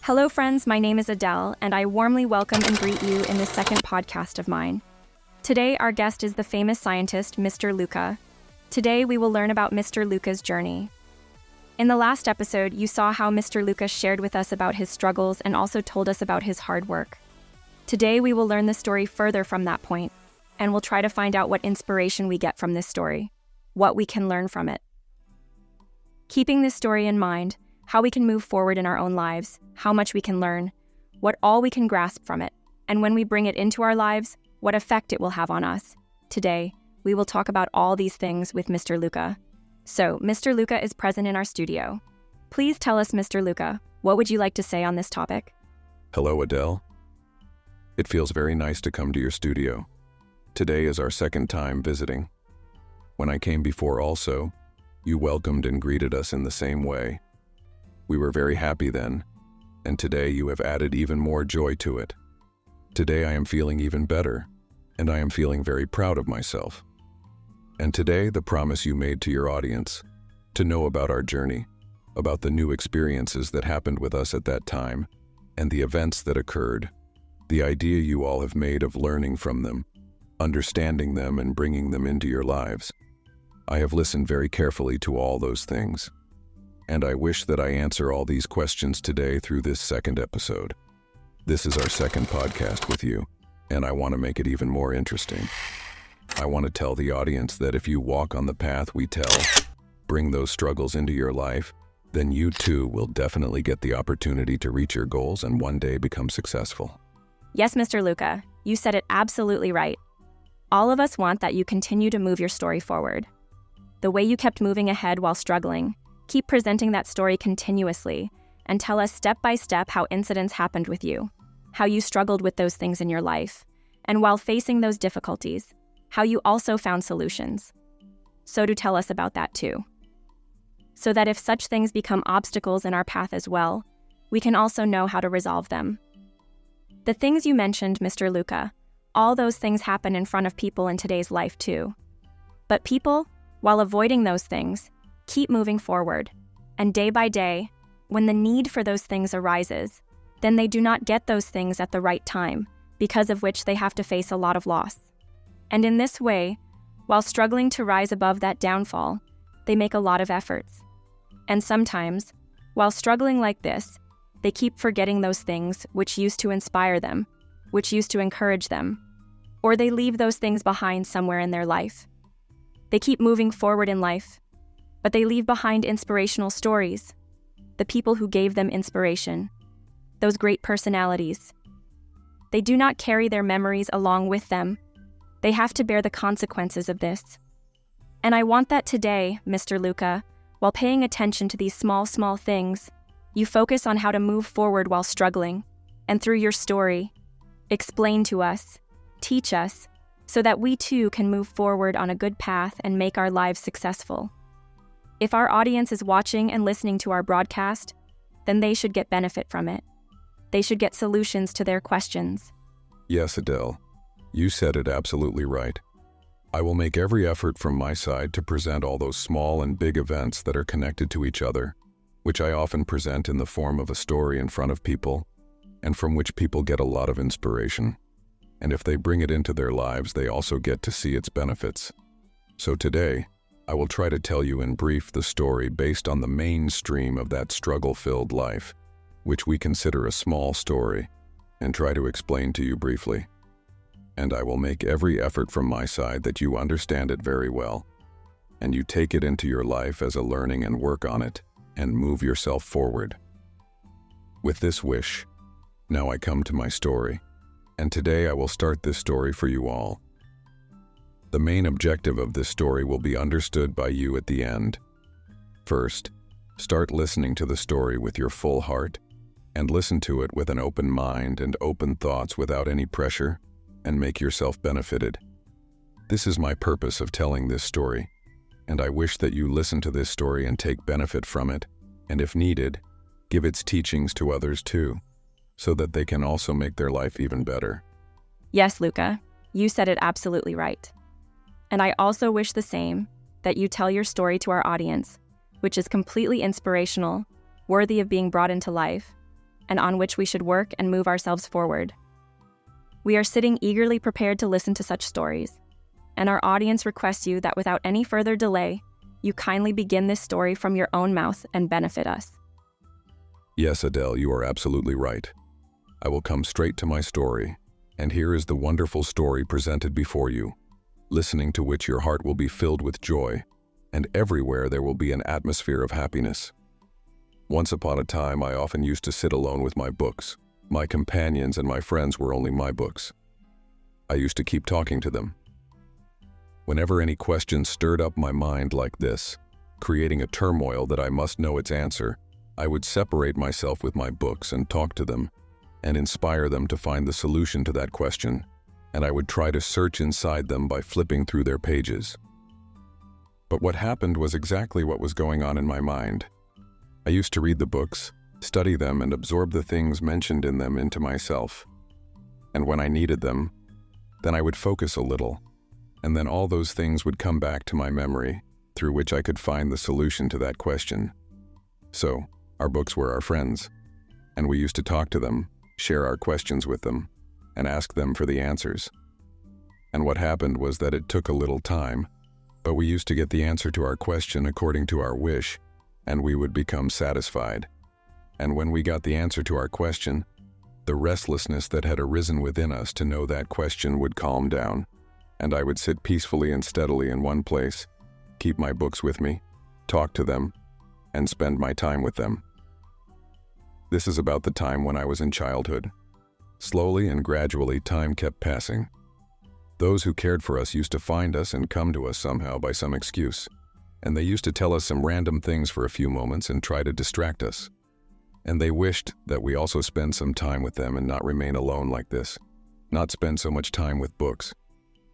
Hello, friends. My name is Adele, and I warmly welcome and greet you in this second podcast of mine. Today, our guest is the famous scientist, Mr. Luca. Today, we will learn about Mr. Luca's journey. In the last episode, you saw how Mr. Luca shared with us about his struggles and also told us about his hard work. Today, we will learn the story further from that point, and we'll try to find out what inspiration we get from this story, what we can learn from it. Keeping this story in mind, how we can move forward in our own lives, how much we can learn, what all we can grasp from it, and when we bring it into our lives, what effect it will have on us. Today, we will talk about all these things with Mr. Luca. So, Mr. Luca is present in our studio. Please tell us, Mr. Luca, what would you like to say on this topic? Hello, Adele. It feels very nice to come to your studio. Today is our second time visiting. When I came before also, you welcomed and greeted us in the same way. We were very happy then, and today you have added even more joy to it. Today I am feeling even better, and I am feeling very proud of myself. And today the promise you made to your audience, to know about our journey, about the new experiences that happened with us at that time, and the events that occurred, the idea you all have made of learning from them, understanding them and bringing them into your lives. I have listened very carefully to all those things, and I wish that I answer all these questions today through this second episode. This is our second podcast with you, and I want to make it even more interesting. I want to tell the audience that if you walk on the path we tell, bring those struggles into your life, then you too will definitely get the opportunity to reach your goals and one day become successful. Yes, Mr. Luca, you said it absolutely right. All of us want that you continue to move your story forward. The way you kept moving ahead while struggling, keep presenting that story continuously and tell us step by step how incidents happened with you, how you struggled with those things in your life, and while facing those difficulties, how you also found solutions. So do tell us about that too. So that if such things become obstacles in our path as well, we can also know how to resolve them. The things you mentioned, Mr. Luca, all those things happen in front of people in today's life too. But people, while avoiding those things, keep moving forward. And day by day, when the need for those things arises, then they do not get those things at the right time, because of which they have to face a lot of loss. And in this way, while struggling to rise above that downfall, they make a lot of efforts. And sometimes, while struggling like this, they keep forgetting those things which used to inspire them, which used to encourage them, or they leave those things behind somewhere in their life. They keep moving forward in life, but they leave behind inspirational stories, the people who gave them inspiration, those great personalities. They do not carry their memories along with them. They have to bear the consequences of this. And I want that today, Mr. Luca, while paying attention to these small things, you focus on how to move forward while struggling, and through your story, explain to us, teach us, so that we too can move forward on a good path and make our lives successful. If our audience is watching and listening to our broadcast, then they should get benefit from it. They should get solutions to their questions. Yes, Adele, you said it absolutely right. I will make every effort from my side to present all those small and big events that are connected to each other, which I often present in the form of a story in front of people, and from which people get a lot of inspiration. And if they bring it into their lives, they also get to see its benefits. So today, I will try to tell you in brief the story based on the mainstream of that struggle-filled life, which we consider a small story, and try to explain to you briefly. And I will make every effort from my side that you understand it very well, and you take it into your life as a learning and work on it, and move yourself forward. With this wish, now I come to my story, and today I will start this story for you all. The main objective of this story will be understood by you at the end. First, start listening to the story with your full heart, and listen to it with an open mind and open thoughts without any pressure, and make yourself benefited. This is my purpose of telling this story, and I wish that you listen to this story and take benefit from it, and if needed, give its teachings to others too, so that they can also make their life even better. Yes, Luca, you said it absolutely right. And I also wish the same, that you tell your story to our audience, which is completely inspirational, worthy of being brought into life, and on which we should work and move ourselves forward. We are sitting eagerly prepared to listen to such stories, and our audience requests you that without any further delay, you kindly begin this story from your own mouth and benefit us. Yes, Adele, you are absolutely right. I will come straight to my story, and here is the wonderful story presented before you, listening to which your heart will be filled with joy, and everywhere there will be an atmosphere of happiness. Once upon a time, I often used to sit alone with my books. My companions and my friends were only my books. I used to keep talking to them. Whenever any question stirred up my mind like this, creating a turmoil that I must know its answer, I would separate myself with my books and talk to them, and inspire them to find the solution to that question, and I would try to search inside them by flipping through their pages. But what happened was exactly what was going on in my mind. I used to read the books, study them, and absorb the things mentioned in them into myself. And when I needed them, then I would focus a little, and then all those things would come back to my memory, through which I could find the solution to that question. So, our books were our friends, and we used to talk to them, share our questions with them, and ask them for the answers. And what happened was that it took a little time, but we used to get the answer to our question according to our wish, and we would become satisfied. And when we got the answer to our question, the restlessness that had arisen within us to know that question would calm down, and I would sit peacefully and steadily in one place, keep my books with me, talk to them, and spend my time with them. This is about the time when I was in childhood. Slowly and gradually, time kept passing. Those who cared for us used to find us and come to us somehow by some excuse, and they used to tell us some random things for a few moments and try to distract us. And they wished that we also spend some time with them and not remain alone like this, not spend so much time with books.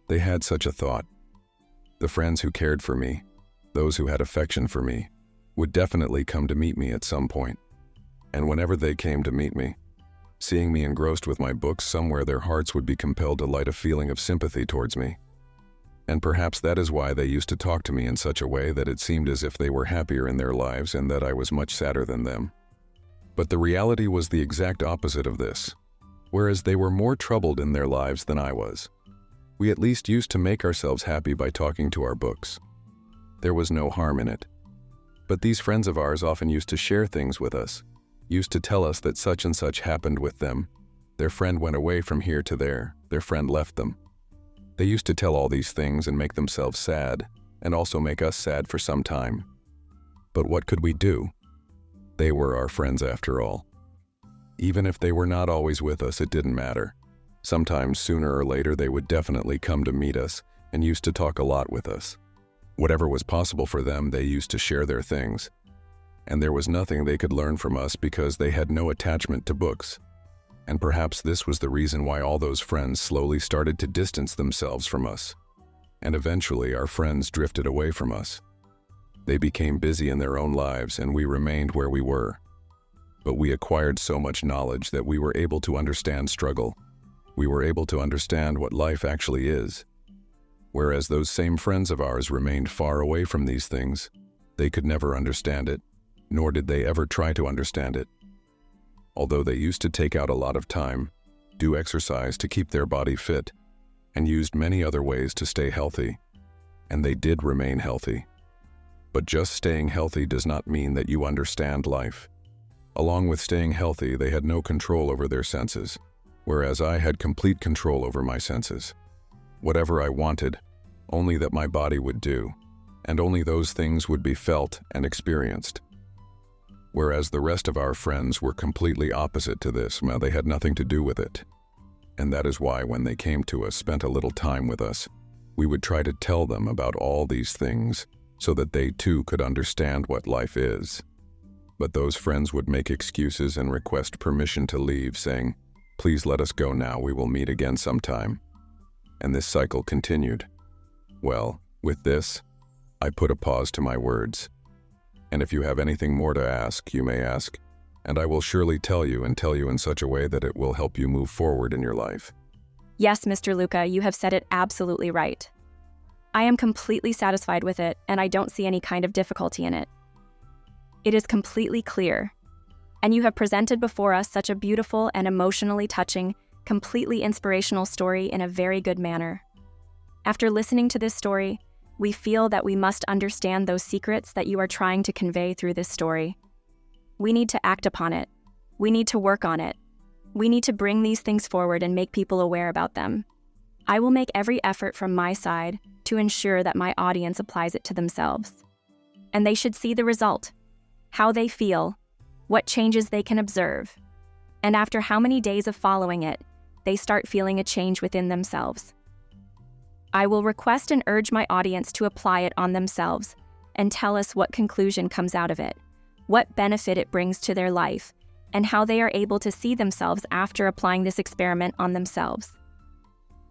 They had such a thought. The friends who cared for me, those who had affection for me, would definitely come to meet me at some point. And whenever they came to meet me, seeing me engrossed with my books, somewhere their hearts would be compelled to light a feeling of sympathy towards me. And perhaps that is why they used to talk to me in such a way that it seemed as if they were happier in their lives and that I was much sadder than them. But the reality was the exact opposite of this. Whereas they were more troubled in their lives than I was, we at least used to make ourselves happy by talking to our books. There was no harm in it. But these friends of ours often used to share things with us, used to tell us that such and such happened with them. Their friend went away from here to there, their friend left them. They used to tell all these things and make themselves sad, and also make us sad for some time. But what could we do? They were our friends after all. Even if they were not always with us, it didn't matter. Sometimes, sooner or later, they would definitely come to meet us and used to talk a lot with us. Whatever was possible for them, they used to share their things. And there was nothing they could learn from us because they had no attachment to books. And perhaps this was the reason why all those friends slowly started to distance themselves from us. And eventually our friends drifted away from us. They became busy in their own lives and we remained where we were. But we acquired so much knowledge that we were able to understand struggle. We were able to understand what life actually is. Whereas those same friends of ours remained far away from these things, they could never understand it, nor did they ever try to understand it. Although they used to take out a lot of time, do exercise to keep their body fit, and used many other ways to stay healthy, and they did remain healthy. But just staying healthy does not mean that you understand life. Along with staying healthy, they had no control over their senses, whereas I had complete control over my senses. Whatever I wanted, only that my body would do, and only those things would be felt and experienced. Whereas the rest of our friends were completely opposite to this, they had nothing to do with it. And that is why when they came to us, spent a little time with us, we would try to tell them about all these things so that they too could understand what life is. But those friends would make excuses and request permission to leave, saying, "Please let us go now, we will meet again sometime." And this cycle continued. Well, with this, I put a pause to my words. And if you have anything more to ask, you may ask, and I will surely tell you in such a way that it will help you move forward in your life. Yes, Mr. Luca, you have said it absolutely right. I am completely satisfied with it, and I don't see any kind of difficulty in it. It is completely clear. And you have presented before us such a beautiful and emotionally touching, completely inspirational story in a very good manner. After listening to this story, we feel that we must understand those secrets that you are trying to convey through this story. We need to act upon it. We need to work on it. We need to bring these things forward and make people aware about them. I will make every effort from my side to ensure that my audience applies it to themselves. And they should see the result, how they feel, what changes they can observe. And after how many days of following it, they start feeling a change within themselves. I will request and urge my audience to apply it on themselves and tell us what conclusion comes out of it, what benefit it brings to their life, and how they are able to see themselves after applying this experiment on themselves.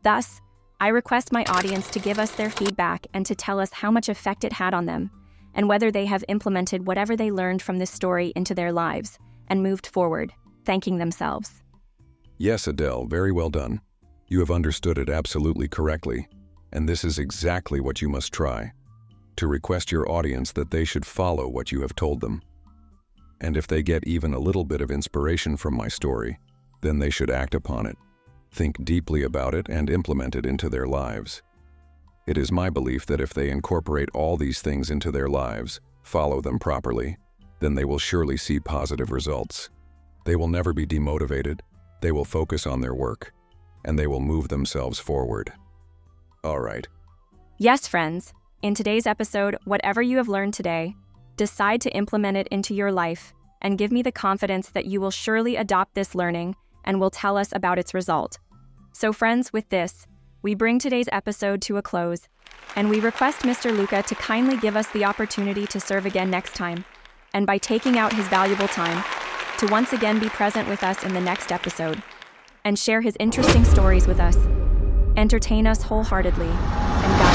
Thus, I request my audience to give us their feedback and to tell us how much effect it had on them, and whether they have implemented whatever they learned from this story into their lives and moved forward, thanking themselves. Yes, Adele, very well done. You have understood it absolutely correctly, and this is exactly what you must try, to request your audience that they should follow what you have told them. And if they get even a little bit of inspiration from my story, then they should act upon it, think deeply about it, and implement it into their lives. It is my belief that if they incorporate all these things into their lives, follow them properly, then they will surely see positive results. They will never be demotivated, they will focus on their work, and they will move themselves forward. All right. Yes, friends, in today's episode, whatever you have learned today, decide to implement it into your life and give me the confidence that you will surely adopt this learning and will tell us about its result. So friends, with this, we bring today's episode to a close, and we request Mr. Luca to kindly give us the opportunity to serve again next time, and by taking out his valuable time, to once again be present with us in the next episode, and share his interesting stories with us, entertain us wholeheartedly, and guide